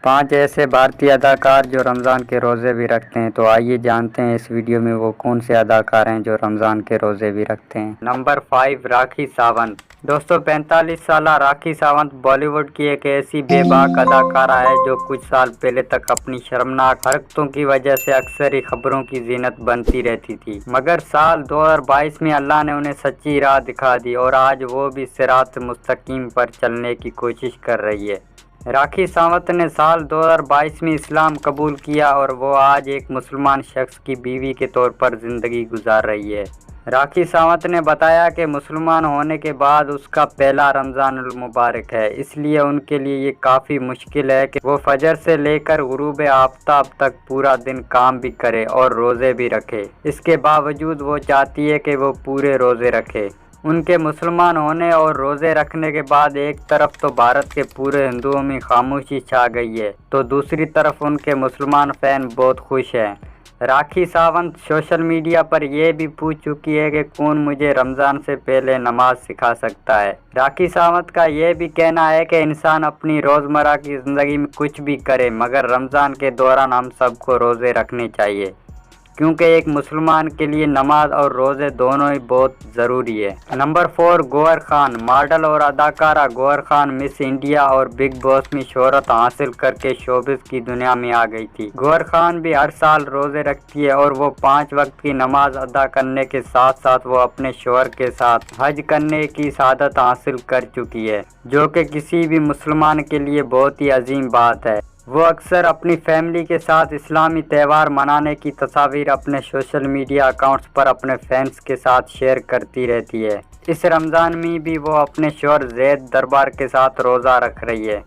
5 ایسے بھارتی اداکار جو رمضان کے روزے بھی رکھتے ہیں، تو آئیے جانتے ہیں اس ویڈیو میں وہ کون سے اداکار ہیں جو رمضان کے روزے بھی رکھتے ہیں۔ نمبر 5، راکھی ساونت۔ دوستو 45 سالہ راکھی ساونت بالی ووڈ کی ایک ایسی بے باک اداکارہ ہے جو کچھ سال پہلے تک اپنی شرمناک حرکتوں کی وجہ سے اکثر ہی خبروں کی زینت بنتی رہتی تھی، مگر سال 2022 میں اللہ نے انہیں سچی راہ دکھا دی اور آج وہ بھی صراط مستقیم پر چلنے کی کوشش کر رہی ہے۔ راکھی ساونت نے سال 2022 میں اسلام قبول کیا اور وہ آج ایک مسلمان شخص کی بیوی کے طور پر زندگی گزار رہی ہے۔ راکھی ساونت نے بتایا کہ مسلمان ہونے کے بعد اس کا پہلا رمضان المبارک ہے، اس لیے ان کے لیے یہ کافی مشکل ہے کہ وہ فجر سے لے کر غروب آفتاب تک پورا دن کام بھی کرے اور روزے بھی رکھے۔ اس کے باوجود وہ چاہتی ہے کہ وہ پورے روزے رکھے۔ ان کے مسلمان ہونے اور روزے رکھنے کے بعد ایک طرف تو بھارت کے پورے ہندوؤں میں خاموشی چھا گئی ہے، تو دوسری طرف ان کے مسلمان فین بہت خوش ہیں۔ راکھی ساونت سوشل میڈیا پر یہ بھی پوچھ چکی ہے کہ کون مجھے رمضان سے پہلے نماز سکھا سکتا ہے۔ راکھی ساونت کا یہ بھی کہنا ہے کہ انسان اپنی روزمرہ کی زندگی میں کچھ بھی کرے مگر رمضان کے دوران ہم سب کو روزے رکھنے چاہیے، کیونکہ ایک مسلمان کے لیے نماز اور روزے دونوں ہی بہت ضروری ہے۔ نمبر 4، گوہر خان۔ ماڈل اور اداکارہ گوہر خان مس انڈیا اور بگ باس میں شہرت حاصل کر کے شوبز کی دنیا میں آ گئی تھی۔ گوہر خان بھی ہر سال روزے رکھتی ہے اور وہ 5 وقت کی نماز ادا کرنے کے ساتھ ساتھ وہ اپنے شوہر کے ساتھ حج کرنے کی سعادت حاصل کر چکی ہے، جو کہ کسی بھی مسلمان کے لیے بہت ہی عظیم بات ہے۔ وہ اکثر اپنی فیملی کے ساتھ اسلامی تہوار منانے کی تصاویر اپنے سوشل میڈیا اکاؤنٹس پر اپنے فینس کے ساتھ شیئر کرتی رہتی ہے۔ اس رمضان میں بھی وہ اپنے شوہر زید دربار کے ساتھ روزہ رکھ رہی ہے۔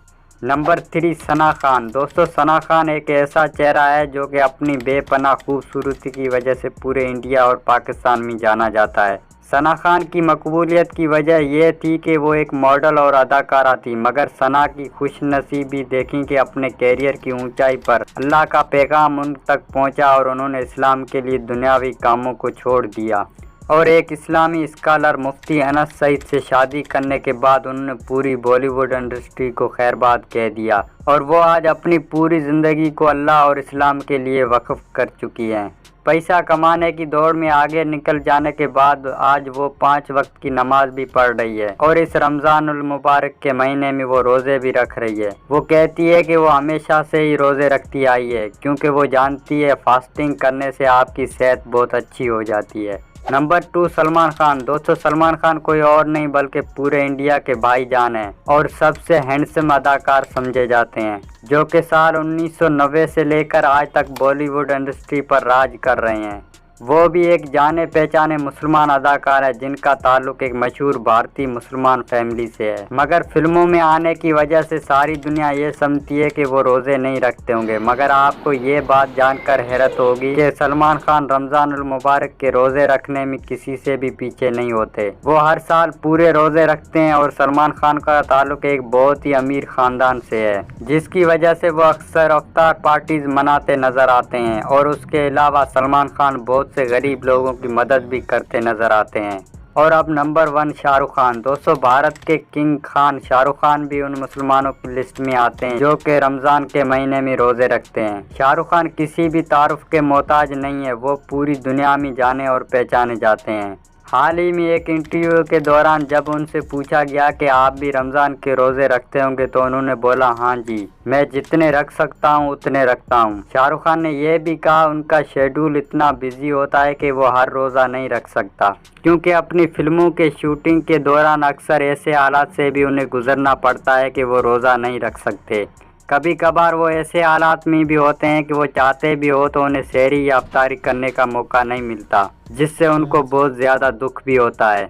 نمبر 3، ثنا خان۔ دوستو ثنا خان ایک ایسا چہرہ ہے جو کہ اپنی بے پناہ خوبصورتی کی وجہ سے پورے انڈیا اور پاکستان میں جانا جاتا ہے۔ ثنا خان کی مقبولیت کی وجہ یہ تھی کہ وہ ایک ماڈل اور اداکارہ تھی، مگر ثنا کی خوش نصیبی دیکھیں کہ اپنے کیریئر کی اونچائی پر اللہ کا پیغام ان تک پہنچا اور انہوں نے اسلام کے لیے دنیاوی کاموں کو چھوڑ دیا اور ایک اسلامی اسکالر مفتی انس سعید سے شادی کرنے کے بعد انہوں نے پوری بالی ووڈ انڈسٹری کو خیر باد کہہ دیا اور وہ آج اپنی پوری زندگی کو اللہ اور اسلام کے لیے وقف کر چکی ہیں۔ پیسہ کمانے کی دوڑ میں آگے نکل جانے کے بعد آج وہ 5 وقت کی نماز بھی پڑھ رہی ہے اور اس رمضان المبارک کے مہینے میں وہ روزے بھی رکھ رہی ہے۔ وہ کہتی ہے کہ وہ ہمیشہ سے ہی روزے رکھتی آئی ہے کیونکہ وہ جانتی ہے فاسٹنگ کرنے سے آپ کی صحت بہت اچھی ہو جاتی ہے۔ نمبر 2، سلمان خان۔ دوستو سلمان خان کوئی اور نہیں بلکہ پورے انڈیا کے بھائی جان ہیں اور سب سے ہینڈسم اداکار سمجھے جاتے ہیں، جو کہ سال 1990 سے لے کر آج تک بالی ووڈ انڈسٹری پر راج کر رہے ہیں۔ وہ بھی ایک جانے پہچانے مسلمان اداکار ہے جن کا تعلق ایک مشہور بھارتی مسلمان فیملی سے ہے، مگر فلموں میں آنے کی وجہ سے ساری دنیا یہ سمجھتی ہے کہ وہ روزے نہیں رکھتے ہوں گے، مگر آپ کو یہ بات جان کر حیرت ہوگی کہ سلمان خان رمضان المبارک کے روزے رکھنے میں کسی سے بھی پیچھے نہیں ہوتے۔ وہ ہر سال پورے روزے رکھتے ہیں اور سلمان خان کا تعلق ایک بہت ہی امیر خاندان سے ہے، جس کی وجہ سے وہ اکثر افطار پارٹیز مناتے نظر آتے ہیں اور اس کے علاوہ سلمان خان بہت سے غریب لوگوں کی مدد بھی کرتے نظر آتے ہیں۔ اور اب نمبر 1، شاہ رخ خان۔ دوستو بھارت کے کنگ خان شاہ رخ خان بھی ان مسلمانوں کی لسٹ میں آتے ہیں جو کہ رمضان کے مہینے میں روزے رکھتے ہیں۔ شاہ رخ خان کسی بھی تعارف کے محتاج نہیں ہے، وہ پوری دنیا میں جانے اور پہچانے جاتے ہیں۔ حال ہی میں ایک انٹرویو کے دوران جب ان سے پوچھا گیا کہ آپ بھی رمضان کے روزے رکھتے ہوں گے تو انہوں نے بولا ہاں جی، میں جتنے رکھ سکتا ہوں اتنے رکھتا ہوں۔ شاہ رخ خان نے یہ بھی کہا ان کا شیڈول اتنا بزی ہوتا ہے کہ وہ ہر روزہ نہیں رکھ سکتا، کیونکہ اپنی فلموں کے شوٹنگ کے دوران اکثر ایسے حالات سے بھی انہیں گزرنا پڑتا ہے کہ وہ روزہ نہیں رکھ سکتے۔ کبھی کبھار وہ ایسے حالات میں بھی ہوتے ہیں کہ وہ چاہتے بھی ہو تو انہیں سحری یا افطاری کرنے کا موقع نہیں ملتا، جس سے ان کو بہت زیادہ دکھ بھی ہوتا ہے۔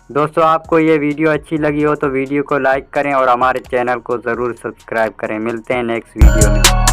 دوستو آپ کو یہ ویڈیو اچھی لگی ہو تو ویڈیو کو لائک کریں اور ہمارے چینل کو ضرور سبسکرائب کریں۔ ملتے ہیں نیکسٹ ویڈیو میں۔